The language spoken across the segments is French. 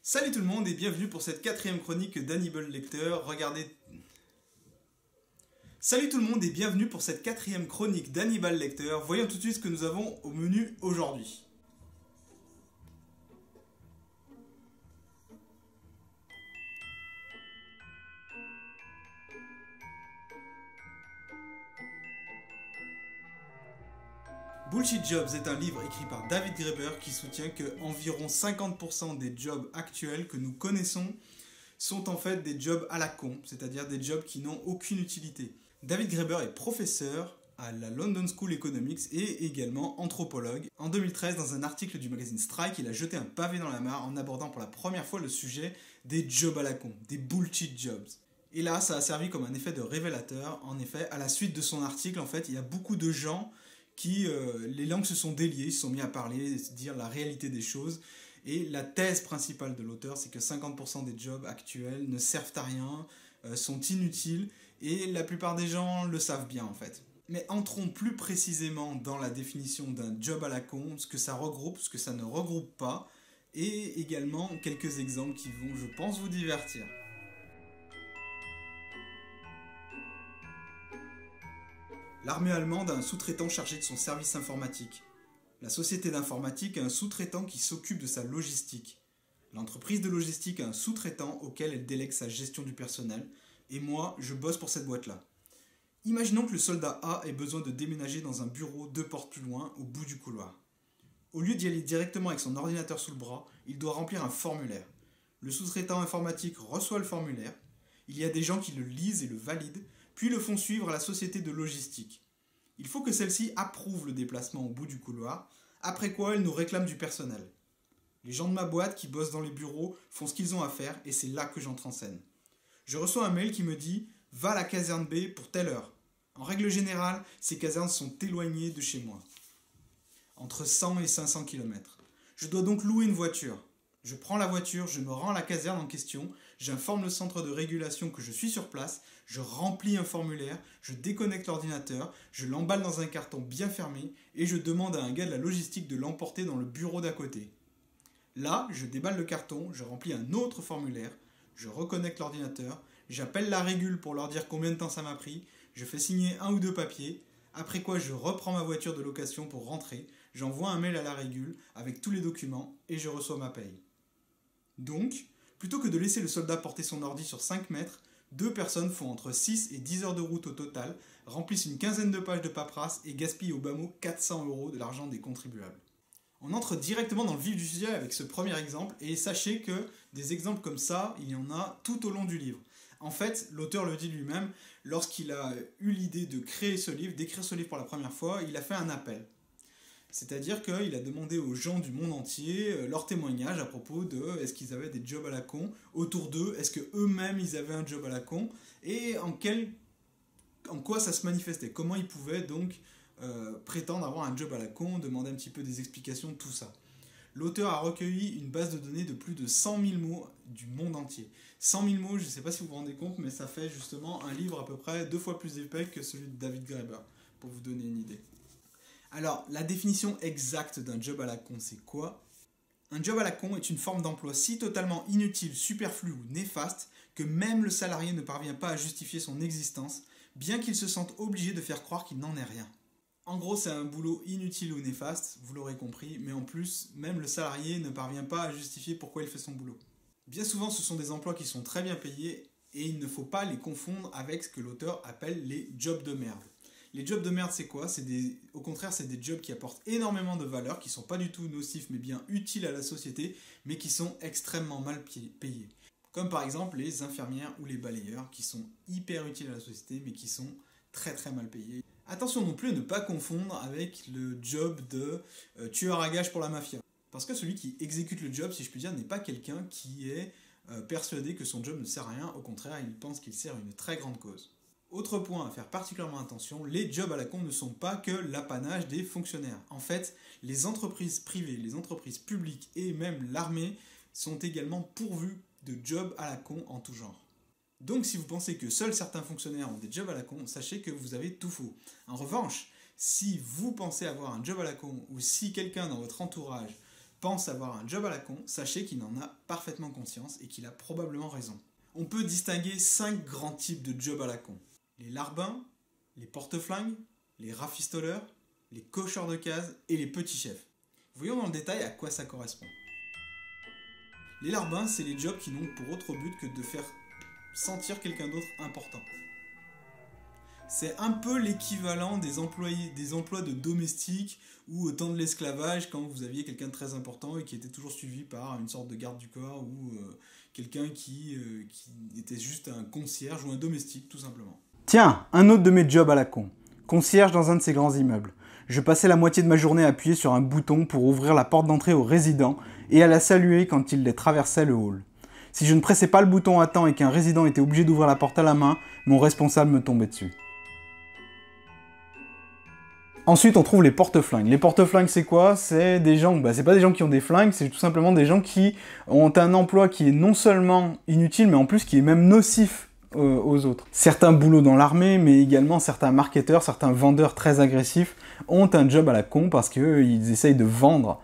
Salut tout le monde et bienvenue pour cette quatrième chronique d'Hannibal Lecter. Salut tout le monde et bienvenue pour cette quatrième chronique d'Hannibal Lecter. Voyons tout de suite ce que nous avons au menu aujourd'hui. Bullshit Jobs est un livre écrit par David Graeber qui soutient que environ 50% des jobs actuels que nous connaissons sont en fait des jobs à la con, c'est-à-dire des jobs qui n'ont aucune utilité. David Graeber est professeur à la London School Economics et également anthropologue. En 2013, dans un article du magazine Strike, il a jeté un pavé dans la mare en abordant pour la première fois le sujet des jobs à la con, des bullshit jobs. Et là, ça a servi comme un effet de révélateur. En effet, à la suite de son article, en fait, il y a beaucoup de gens qui, les langues se sont déliées, ils se sont mis à parler, à dire la réalité des choses. Et la thèse principale de l'auteur, c'est que 50% des jobs actuels ne servent à rien, sont inutiles, et la plupart des gens le savent bien en fait. Mais entrons plus précisément dans la définition d'un job à la con, ce que ça regroupe, ce que ça ne regroupe pas, et également quelques exemples qui vont, je pense, vous divertir. L'armée allemande a un sous-traitant chargé de son service informatique. La société d'informatique a un sous-traitant qui s'occupe de sa logistique. L'entreprise de logistique a un sous-traitant auquel elle délègue sa gestion du personnel. Et moi, je bosse pour cette boîte-là. Imaginons que le soldat A ait besoin de déménager dans un bureau 2 portes plus loin, au bout du couloir. Au lieu d'y aller directement avec son ordinateur sous le bras, il doit remplir un formulaire. Le sous-traitant informatique reçoit le formulaire. Il y a des gens qui le lisent et le valident, puis le font suivre à la société de logistique. Il faut que celle-ci approuve le déplacement au bout du couloir, après quoi elle nous réclame du personnel. Les gens de ma boîte qui bossent dans les bureaux font ce qu'ils ont à faire et c'est là que j'entre en scène. Je reçois un mail qui me dit « Va à la caserne B pour telle heure ». En règle générale, ces casernes sont éloignées de chez moi, entre 100 et 500 km. Je dois donc louer une voiture. Je prends la voiture, je me rends à la caserne en question, j'informe le centre de régulation que je suis sur place, je remplis un formulaire, je déconnecte l'ordinateur, je l'emballe dans un carton bien fermé et je demande à un gars de la logistique de l'emporter dans le bureau d'à côté. Là, je déballe le carton, je remplis un autre formulaire, je reconnecte l'ordinateur, j'appelle la régule pour leur dire combien de temps ça m'a pris, je fais signer 1 ou 2 papiers, après quoi je reprends ma voiture de location pour rentrer, j'envoie un mail à la régule avec tous les documents et je reçois ma paye. Donc, plutôt que de laisser le soldat porter son ordi sur 5 mètres, 2 personnes font entre 6 et 10 heures de route au total, remplissent une quinzaine de pages de paperasse et gaspillent au bas mot 400 € de l'argent des contribuables. On entre directement dans le vif du sujet avec ce premier exemple et sachez que des exemples comme ça, il y en a tout au long du livre. En fait, l'auteur le dit lui-même, lorsqu'il a eu l'idée de créer ce livre, d'écrire ce livre pour la première fois, il a fait un appel. C'est-à-dire qu'il a demandé aux gens du monde entier leur témoignage à propos de est-ce qu'ils avaient des jobs à la con autour d'eux, est-ce qu'eux-mêmes ils avaient un job à la con, et en quoi ça se manifestait, comment ils pouvaient donc prétendre avoir un job à la con, demander un petit peu des explications, tout ça. L'auteur a recueilli une base de données de plus de 100 000 mots du monde entier. 100 000 mots, je ne sais pas si vous vous rendez compte, mais ça fait justement un livre à peu près 2 fois plus épais que celui de David Graeber, pour vous donner une idée. Alors, la définition exacte d'un job à la con, c'est quoi ? Un job à la con est une forme d'emploi si totalement inutile, superflue ou néfaste que même le salarié ne parvient pas à justifier son existence, bien qu'il se sente obligé de faire croire qu'il n'en est rien. En gros, c'est un boulot inutile ou néfaste, vous l'aurez compris, mais en plus, même le salarié ne parvient pas à justifier pourquoi il fait son boulot. Bien souvent, ce sont des emplois qui sont très bien payés et il ne faut pas les confondre avec ce que l'auteur appelle les jobs de merde. Les jobs de merde, c'est quoi ? Au contraire, c'est des jobs qui apportent énormément de valeur, qui ne sont pas du tout nocifs, mais bien utiles à la société, mais qui sont extrêmement mal payés. Comme par exemple les infirmières ou les balayeurs, qui sont hyper utiles à la société, mais qui sont très très mal payés. Attention non plus à ne pas confondre avec le job de tueur à gages pour la mafia. Parce que celui qui exécute le job, si je puis dire, n'est pas quelqu'un qui est persuadé que son job ne sert à rien, au contraire, il pense qu'il sert à une très grande cause. Autre point à faire particulièrement attention, les jobs à la con ne sont pas que l'apanage des fonctionnaires. En fait, les entreprises privées, les entreprises publiques et même l'armée sont également pourvues de jobs à la con en tout genre. Donc si vous pensez que seuls certains fonctionnaires ont des jobs à la con, sachez que vous avez tout faux. En revanche, si vous pensez avoir un job à la con ou si quelqu'un dans votre entourage pense avoir un job à la con, sachez qu'il en a parfaitement conscience et qu'il a probablement raison. On peut distinguer 5 grands types de jobs à la con. Les larbins, les porte-flingues, les rafistoleurs, les cocheurs de cases et les petits chefs. Voyons dans le détail à quoi ça correspond. Les larbins, c'est les jobs qui n'ont pour autre but que de faire sentir quelqu'un d'autre important. C'est un peu l'équivalent des emplois de domestiques ou au temps de l'esclavage, quand vous aviez quelqu'un de très important et qui était toujours suivi par une sorte de garde du corps ou quelqu'un qui était juste un concierge ou un domestique, tout simplement. Tiens, un autre de mes jobs à la con. Concierge dans un de ces grands immeubles. Je passais la moitié de ma journée à appuyer sur un bouton pour ouvrir la porte d'entrée aux résidents et à la saluer quand ils les traversaient le hall. Si je ne pressais pas le bouton à temps et qu'un résident était obligé d'ouvrir la porte à la main, mon responsable me tombait dessus. Ensuite, on trouve les porte-flingues. Les porte-flingues, c'est quoi? C'est des gens, c'est pas des gens qui ont des flingues, c'est tout simplement des gens qui ont un emploi qui est non seulement inutile, mais en plus qui est même nocif aux autres. Certains boulots dans l'armée, mais également certains marketeurs, certains vendeurs très agressifs ont un job à la con parce qu'ils essayent de vendre.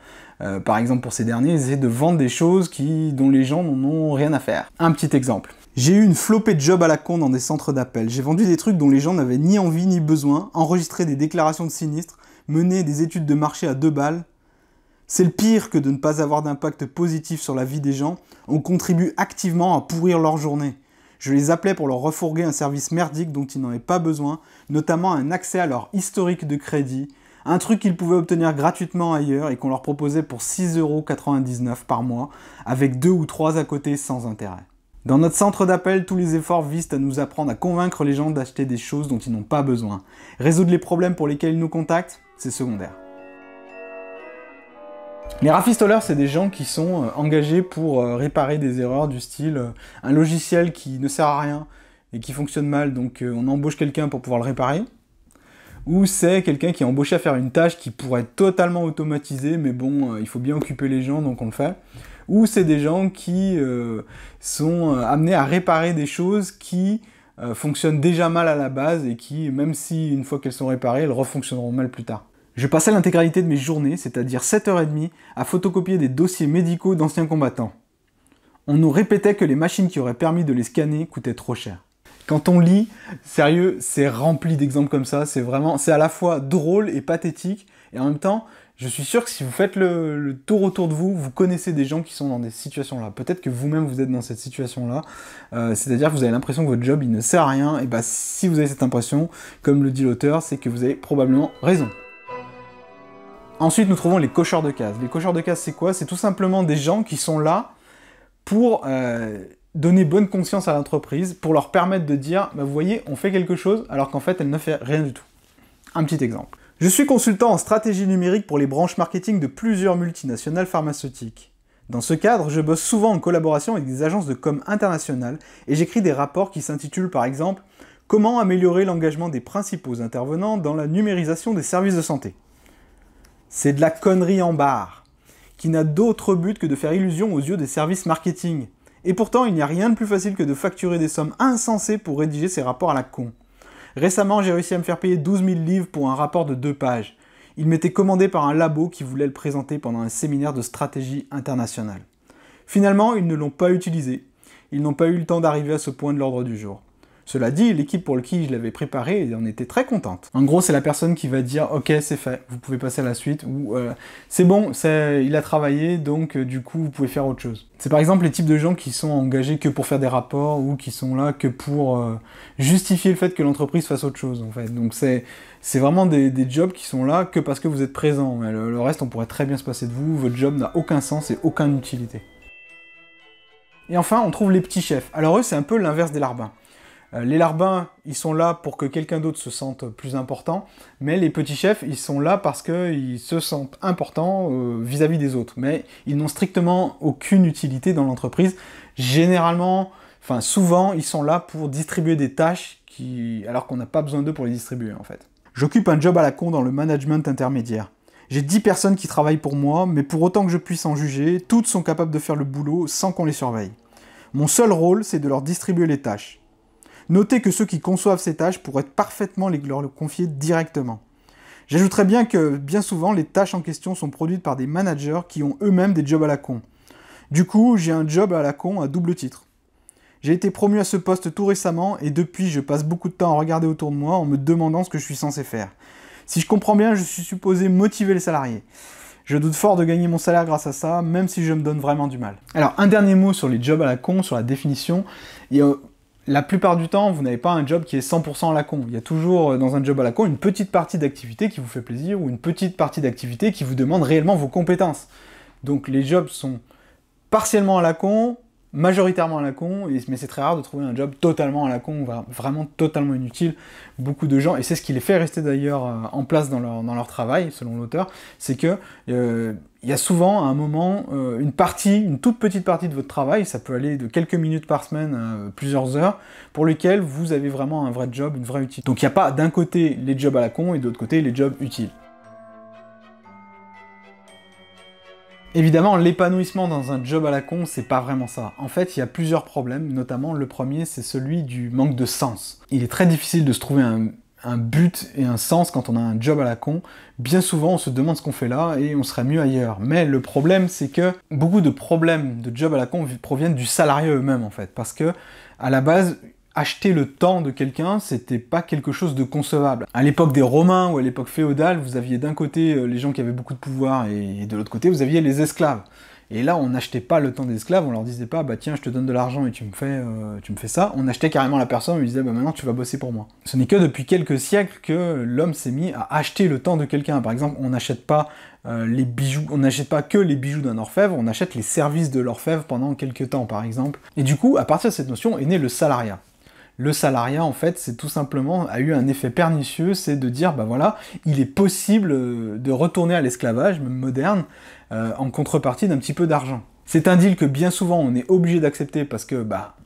Par exemple, pour ces derniers, ils essayent de vendre des choses dont les gens n'en ont rien à faire. Un petit exemple. J'ai eu une flopée de jobs à la con dans des centres d'appel. J'ai vendu des trucs dont les gens n'avaient ni envie ni besoin, enregistré des déclarations de sinistres, mené des études de marché à 2 balles. C'est le pire que de ne pas avoir d'impact positif sur la vie des gens. On contribue activement à pourrir leur journée. Je les appelais pour leur refourguer un service merdique dont ils n'avaient pas besoin, notamment un accès à leur historique de crédit, un truc qu'ils pouvaient obtenir gratuitement ailleurs et qu'on leur proposait pour 6,99 € par mois, avec 2 ou 3 à côté sans intérêt. Dans notre centre d'appel, tous les efforts visent à nous apprendre à convaincre les gens d'acheter des choses dont ils n'ont pas besoin. Résoudre les problèmes pour lesquels ils nous contactent, c'est secondaire. Les rafistoleurs, c'est des gens qui sont engagés pour réparer des erreurs du style un logiciel qui ne sert à rien et qui fonctionne mal, donc on embauche quelqu'un pour pouvoir le réparer. Ou c'est quelqu'un qui est embauché à faire une tâche qui pourrait être totalement automatisée, mais bon, il faut bien occuper les gens, donc on le fait. Ou c'est des gens qui sont amenés à réparer des choses qui fonctionnent déjà mal à la base et qui, même si une fois qu'elles sont réparées, elles refonctionneront mal plus tard. Je passais l'intégralité de mes journées, c'est-à-dire 7h30, à photocopier des dossiers médicaux d'anciens combattants. On nous répétait que les machines qui auraient permis de les scanner coûtaient trop cher. Quand on lit, sérieux, c'est rempli d'exemples comme ça, c'est à la fois drôle et pathétique, et en même temps, je suis sûr que si vous faites le tour autour de vous, vous connaissez des gens qui sont dans des situations-là. Peut-être que vous-même vous êtes dans cette situation-là, c'est-à-dire que vous avez l'impression que votre job il ne sert à rien, et bah si vous avez cette impression, comme le dit l'auteur, c'est que vous avez probablement raison. Ensuite, nous trouvons les cocheurs de cases. Les cocheurs de cases, c'est quoi? C'est tout simplement des gens qui sont là pour donner bonne conscience à l'entreprise, pour leur permettre de dire, bah, vous voyez, on fait quelque chose, alors qu'en fait, elle ne fait rien du tout. Un petit exemple. Je suis consultant en stratégie numérique pour les branches marketing de plusieurs multinationales pharmaceutiques. Dans ce cadre, je bosse souvent en collaboration avec des agences de com internationales et j'écris des rapports qui s'intitulent par exemple « Comment améliorer l'engagement des principaux intervenants dans la numérisation des services de santé ». C'est de la connerie en barre, qui n'a d'autre but que de faire illusion aux yeux des services marketing. Et pourtant, il n'y a rien de plus facile que de facturer des sommes insensées pour rédiger ces rapports à la con. Récemment, j'ai réussi à me faire payer 12 000 livres pour un rapport de 2 pages. Il m'était commandé par un labo qui voulait le présenter pendant un séminaire de stratégie internationale. Finalement, ils ne l'ont pas utilisé. Ils n'ont pas eu le temps d'arriver à ce point de l'ordre du jour. Cela dit, l'équipe pour qui je l'avais préparé en était très contente. En gros, c'est la personne qui va dire « Ok, c'est fait, vous pouvez passer à la suite » ou « C'est bon, il a travaillé, donc du coup, vous pouvez faire autre chose ». C'est par exemple les types de gens qui sont engagés que pour faire des rapports ou qui sont là que pour justifier le fait que l'entreprise fasse autre chose, en fait. Donc c'est vraiment des jobs qui sont là que parce que vous êtes présent. Mais le reste, on pourrait très bien se passer de vous, votre job n'a aucun sens et aucune utilité. Et enfin, on trouve les petits chefs. Alors eux, c'est un peu l'inverse des larbins. Les larbins, ils sont là pour que quelqu'un d'autre se sente plus important, mais les petits chefs, ils sont là parce qu'ils se sentent importants vis-à-vis des autres, mais ils n'ont strictement aucune utilité dans l'entreprise. Généralement, enfin souvent, ils sont là pour distribuer des tâches alors qu'on n'a pas besoin d'eux pour les distribuer en fait. J'occupe un job à la con dans le management intermédiaire. J'ai 10 personnes qui travaillent pour moi, mais pour autant que je puisse en juger, toutes sont capables de faire le boulot sans qu'on les surveille. Mon seul rôle, c'est de leur distribuer les tâches. Notez que ceux qui conçoivent ces tâches pourraient parfaitement leur confier directement. J'ajouterais bien que, bien souvent, les tâches en question sont produites par des managers qui ont eux-mêmes des jobs à la con. Du coup, j'ai un job à la con à double titre. J'ai été promu à ce poste tout récemment, et depuis, je passe beaucoup de temps à regarder autour de moi en me demandant ce que je suis censé faire. Si je comprends bien, je suis supposé motiver les salariés. Je doute fort de gagner mon salaire grâce à ça, même si je me donne vraiment du mal. Alors, un dernier mot sur les jobs à la con, sur la définition. La plupart du temps, vous n'avez pas un job qui est 100% à la con. Il y a toujours, dans un job à la con, une petite partie d'activité qui vous fait plaisir, ou une petite partie d'activité qui vous demande réellement vos compétences. Donc les jobs sont partiellement à la con, majoritairement à la con, mais c'est très rare de trouver un job totalement à la con, vraiment totalement inutile. Beaucoup de gens, et c'est ce qui les fait rester d'ailleurs en place dans leur travail, selon l'auteur, c'est que il y a souvent à un moment une toute petite partie de votre travail, ça peut aller de quelques minutes par semaine à plusieurs heures, pour lesquelles vous avez vraiment un vrai job, une vraie utilité. Donc il n'y a pas d'un côté les jobs à la con et de l'autre côté les jobs utiles. Évidemment, l'épanouissement dans un job à la con, c'est pas vraiment ça. En fait, il y a plusieurs problèmes, notamment le premier, c'est celui du manque de sens. Il est très difficile de se trouver un but et un sens quand on a un job à la con. Bien souvent, on se demande ce qu'on fait là et on serait mieux ailleurs. Mais le problème, c'est que beaucoup de problèmes de job à la con proviennent du salarié eux-mêmes, en fait. Parce que, à la base, acheter le temps de quelqu'un, c'était pas quelque chose de concevable. À l'époque des Romains ou à l'époque féodale, vous aviez d'un côté les gens qui avaient beaucoup de pouvoir et de l'autre côté, vous aviez les esclaves. Et là, on n'achetait pas le temps des esclaves, on leur disait pas, bah tiens, je te donne de l'argent et tu me fais ça. On achetait carrément la personne, on lui disait, bah maintenant tu vas bosser pour moi. Ce n'est que depuis quelques siècles que l'homme s'est mis à acheter le temps de quelqu'un. Par exemple, on n'achète pas les bijoux, on n'achète pas que les bijoux d'un orfèvre, on achète les services de l'orfèvre pendant quelques temps, par exemple. Et du coup, à partir de cette notion est né le salariat. Le salariat, en fait, c'est tout simplement, a eu un effet pernicieux, c'est de dire, bah voilà, il est possible de retourner à l'esclavage, même moderne, en contrepartie d'un petit peu d'argent. C'est un deal que bien souvent on est obligé d'accepter parce que, bah,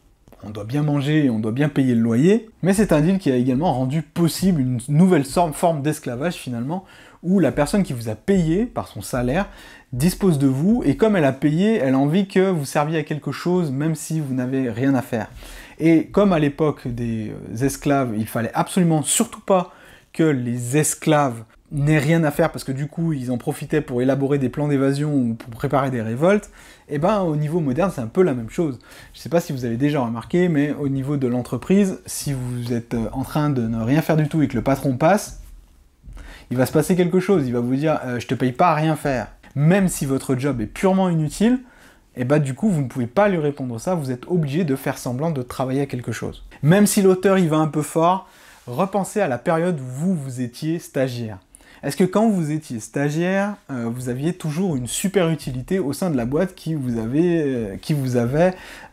on doit bien manger et on doit bien payer le loyer, mais c'est un deal qui a également rendu possible une nouvelle forme d'esclavage, finalement, où la personne qui vous a payé par son salaire dispose de vous, et comme elle a payé, elle a envie que vous serviez à quelque chose, même si vous n'avez rien à faire. Et comme à l'époque des esclaves, il fallait absolument surtout pas que les esclaves n'aient rien à faire, parce que du coup, ils en profitaient pour élaborer des plans d'évasion ou pour préparer des révoltes, et ben au niveau moderne, c'est un peu la même chose. Je sais pas si vous avez déjà remarqué, mais au niveau de l'entreprise, si vous êtes en train de ne rien faire du tout et que le patron passe, il va se passer quelque chose, il va vous dire « je te paye pas à rien faire ». Même si votre job est purement inutile, et bah du coup, vous ne pouvez pas lui répondre ça, vous êtes obligé de faire semblant de travailler à quelque chose. Même si l'auteur y va un peu fort, repensez à la période où vous étiez stagiaire. Est-ce que quand vous étiez stagiaire, vous aviez toujours une super utilité au sein de la boîte qui vous avait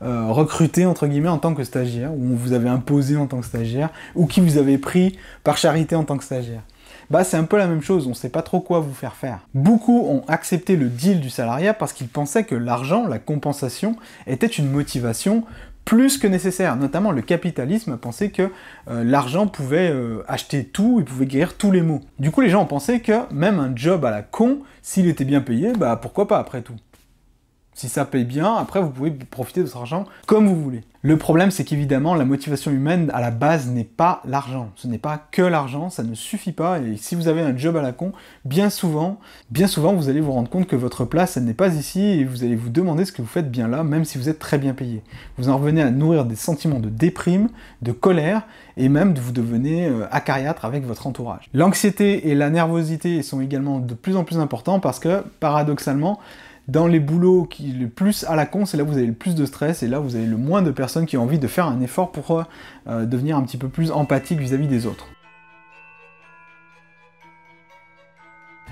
recruté, entre guillemets, en tant que stagiaire, ou on vous avait imposé en tant que stagiaire, ou qui vous avait pris par charité en tant que stagiaire? Bah c'est un peu la même chose, on ne sait pas trop quoi vous faire faire. Beaucoup ont accepté le deal du salariat parce qu'ils pensaient que l'argent, la compensation, était une motivation plus que nécessaire. Notamment le capitalisme pensait que l'argent pouvait acheter tout, il pouvait guérir tous les maux. Du coup les gens ont pensé que même un job à la con, s'il était bien payé, bah pourquoi pas après tout. Si ça paye bien, après vous pouvez profiter de cet argent comme vous voulez. Le problème, c'est qu'évidemment, la motivation humaine, à la base, n'est pas l'argent. Ce n'est pas que l'argent, ça ne suffit pas, et si vous avez un job à la con, bien souvent, vous allez vous rendre compte que votre place, elle n'est pas ici, et vous allez vous demander ce que vous faites bien là, même si vous êtes très bien payé. Vous en revenez à nourrir des sentiments de déprime, de colère, et même vous devenez acariâtre avec votre entourage. L'anxiété et la nervosité sont également de plus en plus importants, parce que, paradoxalement, dans les boulots qui le plus à la con, c'est là où vous avez le plus de stress, et là où vous avez le moins de personnes qui ont envie de faire un effort pour devenir un petit peu plus empathique vis-à-vis des autres.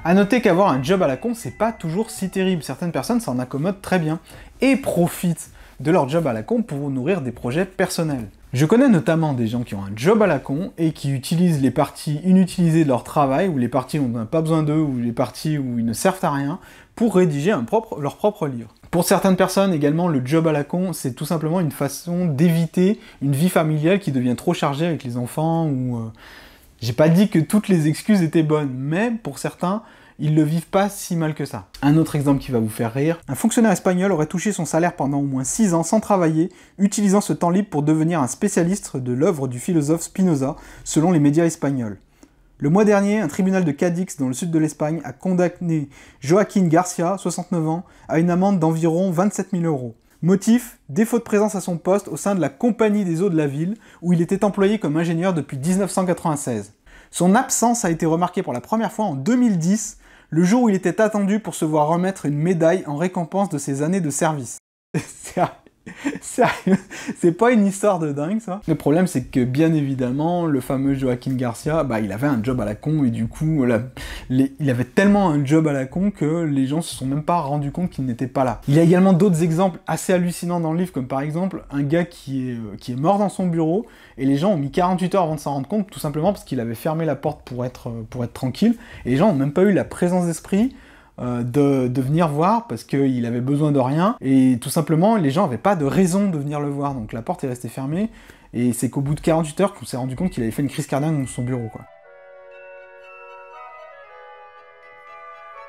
A noter qu'avoir un job à la con, c'est pas toujours si terrible. Certaines personnes s'en accommodent très bien, et profitent de leur job à la con pour nourrir des projets personnels. Je connais notamment des gens qui ont un job à la con et qui utilisent les parties inutilisées de leur travail, ou les parties où on n'a pas besoin d'eux, ou les parties où ils ne servent à rien, pour rédiger leur propre livre. Pour certaines personnes également, le job à la con, c'est tout simplement une façon d'éviter une vie familiale qui devient trop chargée avec les enfants, ou... J'ai pas dit que toutes les excuses étaient bonnes, mais pour certains, ils le vivent pas si mal que ça. Un autre exemple qui va vous faire rire. Un fonctionnaire espagnol aurait touché son salaire pendant au moins 6 ans sans travailler, utilisant ce temps libre pour devenir un spécialiste de l'œuvre du philosophe Spinoza, selon les médias espagnols. Le mois dernier, un tribunal de Cadix dans le sud de l'Espagne a condamné Joaquín Garcia, 69 ans, à une amende d'environ 27 000 euros. Motif, défaut de présence à son poste au sein de la Compagnie des eaux de la ville, où il était employé comme ingénieur depuis 1996. Son absence a été remarquée pour la première fois en 2010, le jour où il était attendu pour se voir remettre une médaille en récompense de ses années de service. Sérieux, c'est pas une histoire de dingue ça. Le problème c'est que bien évidemment le fameux Joaquín Garcia, il avait un job à la con et du coup il avait tellement un job à la con que les gens se sont même pas rendus compte qu'il n'était pas là. Il y a également d'autres exemples assez hallucinants dans le livre, comme par exemple un gars qui est mort dans son bureau et les gens ont mis 48 heures avant de s'en rendre compte, tout simplement parce qu'il avait fermé la porte pour être tranquille, et les gens ont même pas eu la présence d'esprit de venir voir parce qu'il avait besoin de rien, et tout simplement les gens n'avaient pas de raison de venir le voir, donc la porte est restée fermée, et c'est qu'au bout de 48 heures qu'on s'est rendu compte qu'il avait fait une crise cardiaque dans son bureau, quoi.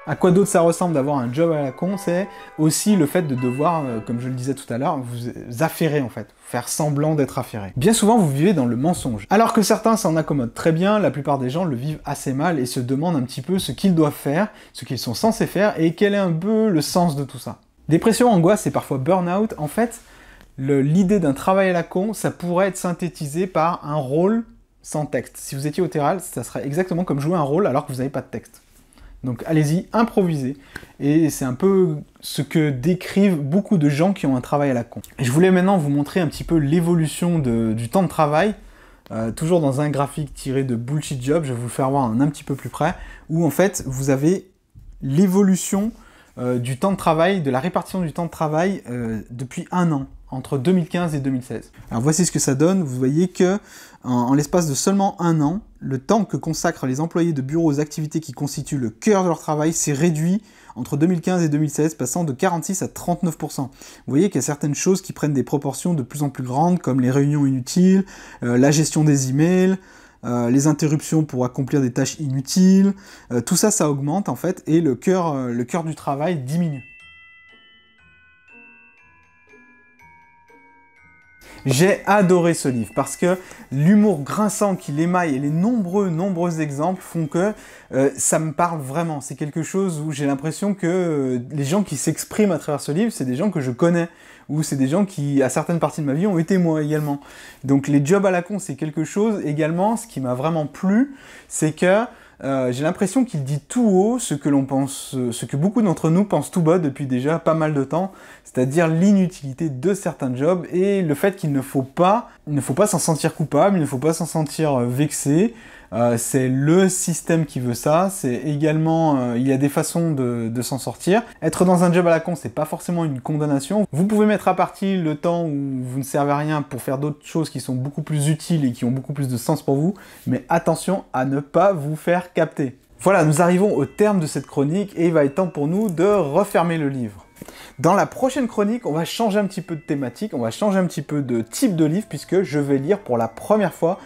À quoi d'autre ça ressemble d'avoir un job à la con? C'est aussi le fait de devoir, comme je le disais tout à l'heure, vous affairer en fait, faire semblant d'être affairé. Bien souvent vous vivez dans le mensonge. Alors que certains s'en accommodent très bien, la plupart des gens le vivent assez mal et se demandent un petit peu ce qu'ils doivent faire, ce qu'ils sont censés faire et quel est un peu le sens de tout ça. Dépression, angoisse et parfois burn-out, en fait, l'idée d'un travail à la con, ça pourrait être synthétisé par un rôle sans texte. Si vous étiez au théâtre, ça serait exactement comme jouer un rôle alors que vous n'avez pas de texte. Donc allez-y, improvisez. Et c'est un peu ce que décrivent beaucoup de gens qui ont un travail à la con. Et je voulais maintenant vous montrer un petit peu l'évolution du temps de travail, toujours dans un graphique tiré de Bullshit Job, je vais vous le faire voir un petit peu plus près, où en fait vous avez l'évolution du temps de travail, de la répartition du temps de travail depuis un an, entre 2015 et 2016. Alors voici ce que ça donne, vous voyez que en l'espace de seulement un an, le temps que consacrent les employés de bureaux aux activités qui constituent le cœur de leur travail s'est réduit entre 2015 et 2016, passant de 46 à 39%. Vous voyez qu'il y a certaines choses qui prennent des proportions de plus en plus grandes, comme les réunions inutiles, la gestion des emails, les interruptions pour accomplir des tâches inutiles, tout ça, ça augmente en fait, et le cœur du travail diminue. J'ai adoré ce livre parce que l'humour grinçant qu'il émaille et les nombreux exemples font que ça me parle vraiment. C'est quelque chose où j'ai l'impression que les gens qui s'expriment à travers ce livre, c'est des gens que je connais, ou c'est des gens qui, à certaines parties de ma vie, ont été moi également. Donc les jobs à la con, c'est quelque chose également. Ce qui m'a vraiment plu, c'est que j'ai l'impression qu'il dit tout haut ce que l'on pense, ce que beaucoup d'entre nous pensent tout bas depuis déjà pas mal de temps, c'est-à-dire l'inutilité de certains jobs et le fait qu'il ne faut pas s'en sentir coupable, il ne faut pas s'en sentir vexé. C'est le système qui veut ça, c'est également, il y a des façons de s'en sortir. Être dans un job à la con, c'est pas forcément une condamnation. Vous pouvez mettre à partie le temps où vous ne servez à rien pour faire d'autres choses qui sont beaucoup plus utiles et qui ont beaucoup plus de sens pour vous, mais attention à ne pas vous faire capter. Voilà, nous arrivons au terme de cette chronique et il va être temps pour nous de refermer le livre. Dans la prochaine chronique, on va changer un petit peu de thématique, on va changer un petit peu de type de livre puisque je vais lire pour la première fois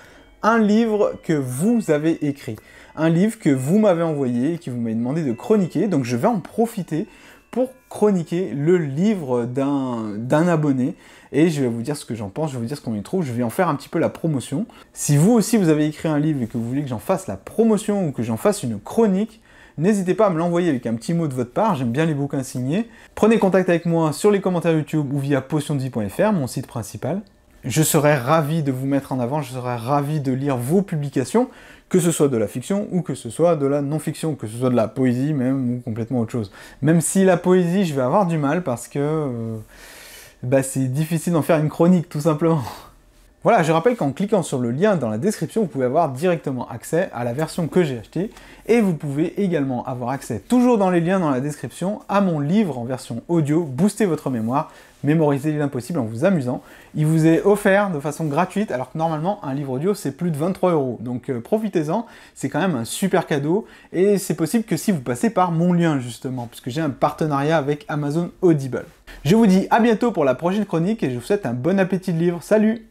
un livre que vous avez écrit, un livre que vous m'avez envoyé et que vous m'avez demandé de chroniquer, donc je vais en profiter pour chroniquer le livre d'un abonné, et je vais vous dire ce que j'en pense, je vais vous dire ce qu'on y trouve, je vais en faire un petit peu la promotion. Si vous aussi vous avez écrit un livre et que vous voulez que j'en fasse la promotion ou que j'en fasse une chronique, n'hésitez pas à me l'envoyer avec un petit mot de votre part, j'aime bien les bouquins signés. Prenez contact avec moi sur les commentaires YouTube ou via potiondevie.fr, mon site principal. Je serais ravi de vous mettre en avant, je serais ravi de lire vos publications, que ce soit de la fiction ou que ce soit de la non-fiction, que ce soit de la poésie même ou complètement autre chose. Même si la poésie, je vais avoir du mal parce que c'est difficile d'en faire une chronique tout simplement. Voilà, je rappelle qu'en cliquant sur le lien dans la description, vous pouvez avoir directement accès à la version que j'ai achetée et vous pouvez également avoir accès, toujours dans les liens dans la description, à mon livre en version audio, Booster votre mémoire, mémoriser l'impossible en vous amusant. Il vous est offert de façon gratuite, alors que normalement, un livre audio, c'est plus de 23 €. Donc profitez-en, c'est quand même un super cadeau, et c'est possible que si vous passez par mon lien, justement, puisque j'ai un partenariat avec Amazon Audible. Je vous dis à bientôt pour la prochaine chronique, et je vous souhaite un bon appétit de livre. Salut!